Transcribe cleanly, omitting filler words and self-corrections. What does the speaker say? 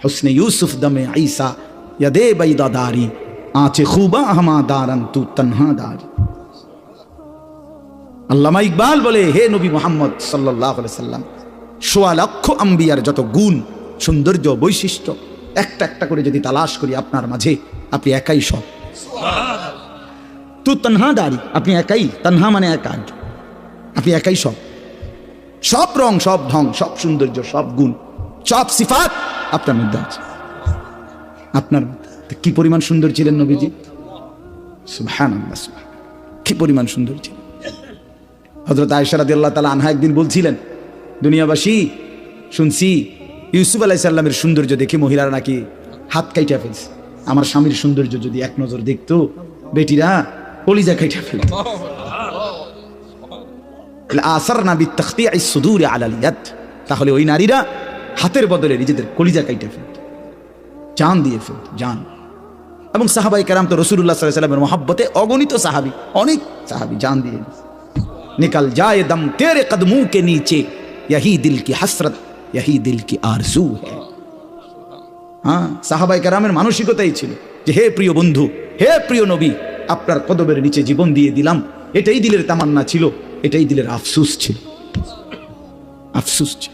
हुस्न यूसुफ दमे ईसा यदे बैदादारी आचे खूबा हमा दारन तू तन्हा दारी। আল্লামা ইকবাল বলে, হে নবী মুহাম্মদ সাল্লাল্লাহু আলাইহি সাল্লাম, ১৬ লক্ষ আম্বিয়ার যত গুণ, সৌন্দর্য, বৈশিষ্ট্য একটা একটা করে যদি তালাশ করি আপনার মাঝে, আপনি একাই সব। তু তন্হা দারি, আপনি একাই, তন্হা মানে একা, আপনি একাই সব। সব রং, সব ঢং, সব সৌন্দর্য, সব গুণ, সব সিফাত আপনার মধ্যে আছে। আপনার কি পরিমাণ সুন্দর ছিলেন নবীজি, সুবহানাল্লাহ, কি পরিমাণ সুন্দর ছিলেন। হযরত আয়েশা রাদিয়াল্লাহু তাআলা আনহা একদিন বলছিলেন, দুনিয়াবাসী শুনছি ইউসুফ আলাইহিস সালামের সৌন্দর্য দেখে মহিলারা নাকি হাত কাইটা ফেলছে। আমার স্বামীর সৌন্দর্য যদি এক নজর দেখতো, বেটিরা কলিজা কাইটা ফেলত। আসারনা বিতাখতিআইস সুদুরি আলাল ইয়াদ, তাহলে ওই নারীরা হাতের বদলে নিজেদের কলিজা কাইটা ফেলত, জান দিয়ে ফেলত, জান। এবং সাহাবায়ে কেরাম তো রাসূলুল্লাহ সাল্লাল্লাহু আলাইহি ওয়াসাল্লামের মহব্বতে অগণিত সাহাবী, অনেক সাহাবী জান দিয়ে निकल जाए दम तेरे कदमों के नीचे, यही दिल की हसरत, यही दिल की आरजू है। हाँ, সাহাবায়ে কেরামের মানসিকতাই ছিল যে হে প্রিয় বন্ধু, হে প্রিয় নবী, আপনার কদমের নিচে জীবন দিয়ে দিলাম। এটাই দিলের তামান্না ছিল, এটাই দিলের আফসোস ছিল, আফসোস ছিল।